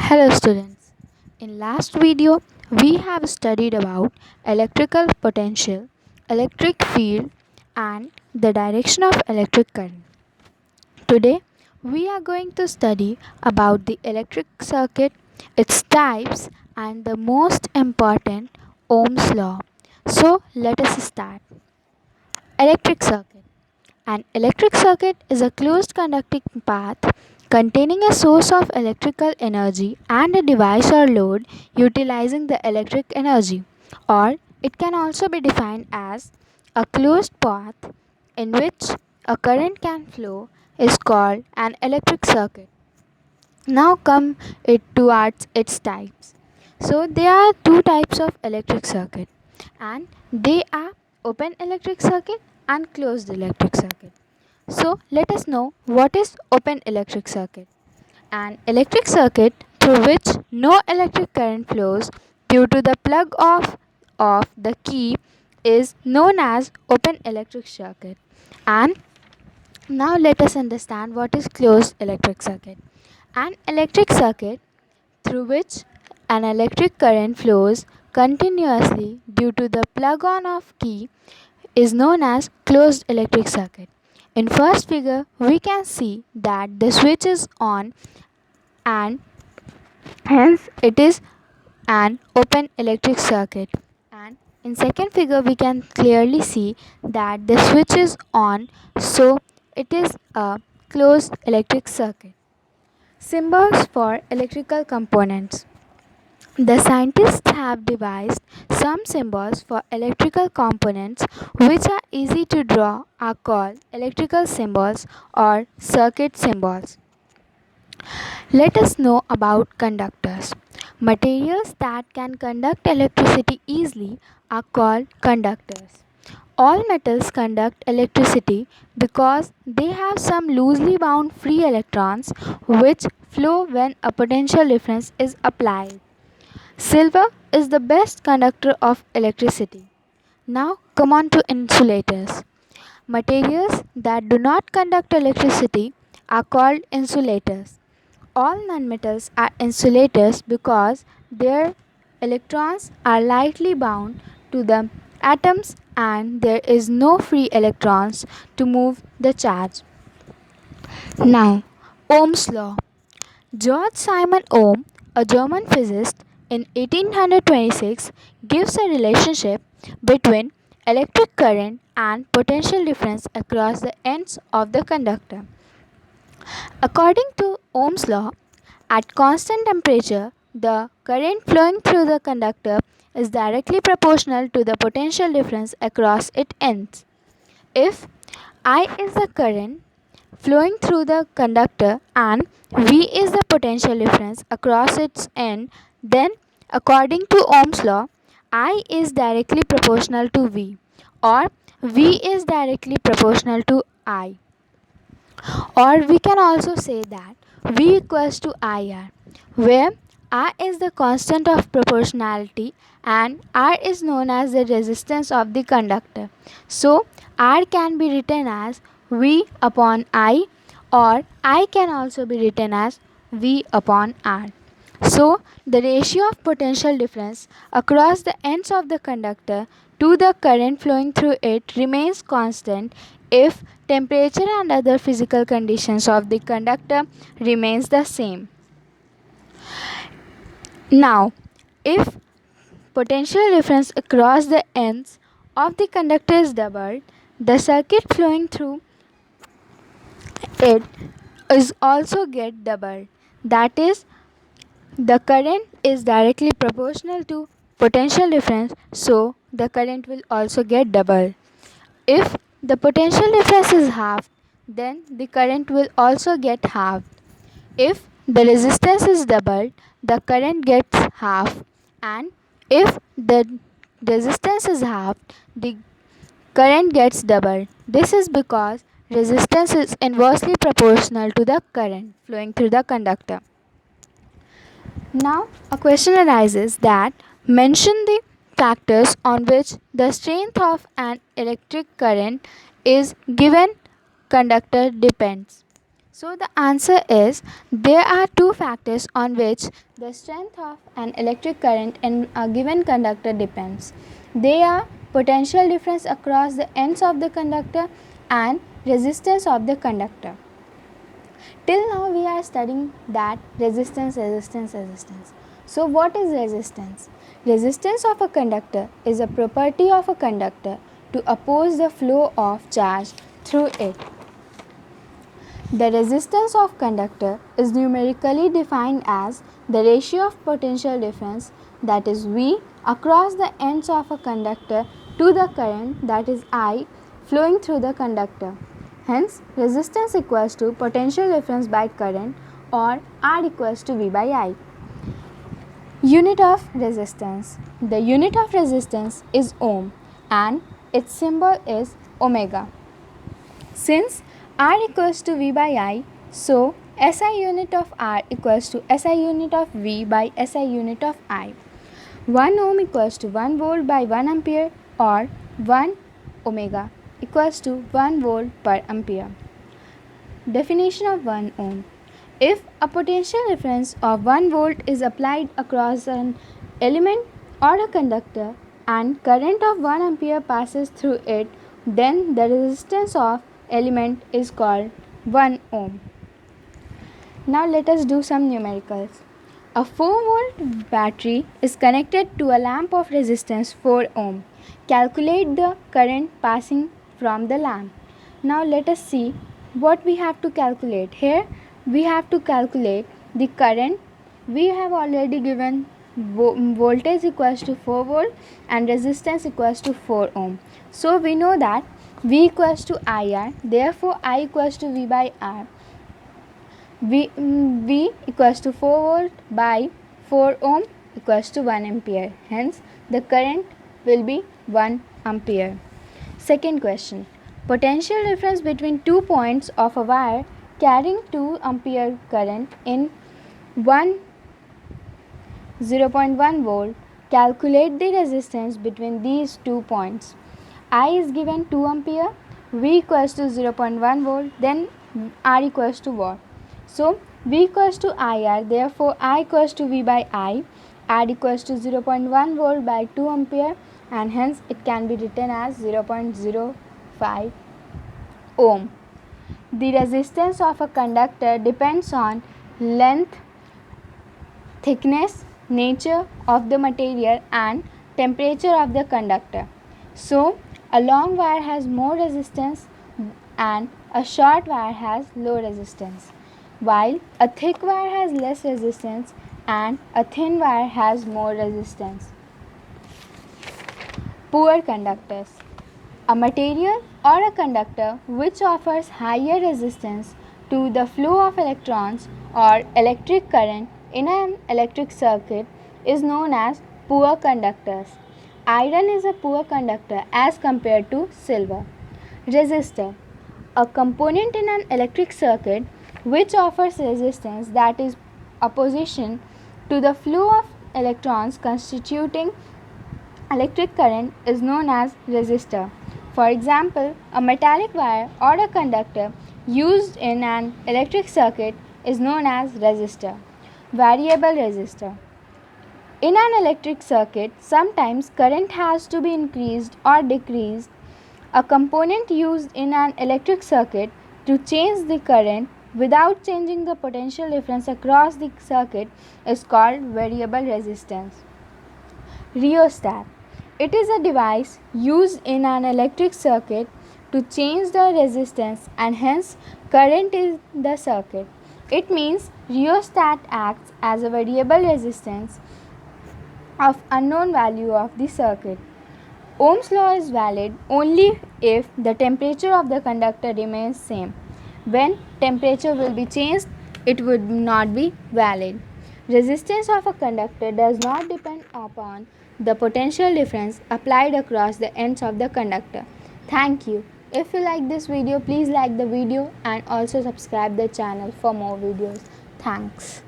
Hello students. In last video we have studied about electrical potential, electric field and the direction of electric current. Today we are going to study about the electric circuit, its types and the most important Ohm's law. So let us start. Electric circuit. An electric circuit is a closed conducting path containing a source of electrical energy and a device or load utilizing the electric energy. Or it can also be defined as a closed path in which a current can flow is called an electric circuit. Now come it towards its types. So there are two types of electric circuit and they are open electric circuit and closed electric circuit. So let us know what is open electric circuit. An electric circuit through which no electric current flows due to the plug off of the key is known as open electric circuit. And now let us understand what is closed electric circuit. An electric circuit through which an electric current flows continuously due to the plug on of key is known as closed electric circuit. In first figure we can see that the switch is on and hence it is an open electric circuit. And in second figure we can clearly see that the switch is on, so it is a closed electric circuit. Symbols for electrical components. The scientists have devised some symbols for electrical components which are easy to draw are called electrical symbols or circuit symbols. Let us know about conductors. Materials that can conduct electricity easily are called conductors. All metals conduct electricity because they have some loosely bound free electrons which flow when a potential difference is applied. Silver is the best conductor of electricity. Now come on to insulators. Materials that do not conduct electricity are called insulators. All nonmetals are insulators because their electrons are lightly bound to the atoms and there is no free electrons to move the charge. Now, Ohm's law. George Simon Ohm, a German physicist, in 1826 gives a relationship between electric current and potential difference across the ends of the conductor. According to Ohm's law, at constant temperature, the current flowing through the conductor is directly proportional to the potential difference across its ends. If I is the current flowing through the conductor and V is the potential difference across its end, then according to Ohm's law, I is directly proportional to V or V is directly proportional to I. Or we can also say that V equals to IR, where R is the constant of proportionality and R is known as the resistance of the conductor. So R can be written as V upon I, or I can also be written as V upon R. So the ratio of potential difference across the ends of the conductor to the current flowing through it remains constant if temperature and other physical conditions of the conductor remains the same. Now, if potential difference across the ends of the conductor is doubled, the circuit flowing through it is also get doubled. That is, the current is directly proportional to potential difference, so the current will also get doubled. If the potential difference is halved, then the current will also get halved. If the resistance is doubled, the current gets halved, and if the resistance is halved, the current gets doubled. This is because resistance is inversely proportional to the current flowing through the conductor. Now, a question arises that mention the factors on which the strength of an electric current is given conductor depends. So the answer is there are two factors on which the strength of an electric current in a given conductor depends. They are potential difference across the ends of the conductor and resistance of the conductor. Till now we are studying that resistance. So what is resistance? Resistance of a conductor is a property of a conductor to oppose the flow of charge through it. The resistance of conductor is numerically defined as the ratio of potential difference, that is V, across the ends of a conductor to the current, that is I, flowing through the conductor. Hence, resistance equals to potential difference by current, or R equals to V by I. Unit of resistance. The unit of resistance is ohm and its symbol is omega. Since R equals to V by I, so SI unit of R equals to SI unit of V by SI unit of I. 1 ohm equals to 1 volt by 1 ampere, or 1 omega equals to 1 volt per ampere. Definition of 1 ohm. If a potential difference of 1 volt is applied across an element or a conductor and current of 1 ampere passes through it, then the resistance of element is called 1 ohm. Now let us do some numericals. A 4 volt battery is connected to a lamp of resistance 4 ohm. Calculate the current passing from the lamp. Now let us see what we have to calculate. Here we have to calculate the current. We have already given voltage equals to 4 volt and resistance equals to 4 ohm. So we know that V equals to IR, therefore I equals to V by R. V equals to 4 volt by 4 ohm equals to 1 ampere. Hence the current will be 1 ampere. Second question. Potential difference between 2 points of a wire carrying 2 ampere current in 0.1 volt. Calculate the resistance between these 2 points. I is given 2 ampere, V equals to 0.1 volt, then R equals to what? So V equals to IR, therefore I equals to V by I, R equals to 0.1 volt by 2 ampere, and hence it can be written as 0.05 ohm. The resistance of a conductor depends on length, thickness, nature of the material and temperature of the conductor. So a long wire has more resistance and a short wire has low resistance, while a thick wire has less resistance and a thin wire has more resistance. Poor conductors. A material or a conductor which offers higher resistance to the flow of electrons or electric current in an electric circuit is known as poor conductors. Iron is a poor conductor as compared to silver. Resistor. A component in an electric circuit which offers resistance, that is opposition to the flow of electrons constituting electric current, is known as resistor. For example, a metallic wire or a conductor used in an electric circuit is known as resistor. Variable resistor. In an electric circuit, sometimes current has to be increased or decreased. A component used in an electric circuit to change the current without changing the potential difference across the circuit is called variable resistance. Rheostat. It is a device used in an electric circuit to change the resistance and hence current in the circuit. It means rheostat acts as a variable resistance of unknown value of the circuit. Ohm's law is valid only if the temperature of the conductor remains same. When temperature will be changed, it would not be valid. Resistance of a conductor does not depend upon the potential difference applied across the ends of the conductor. Thank you. If you like this video, please like the video and also subscribe the channel for more videos. Thanks.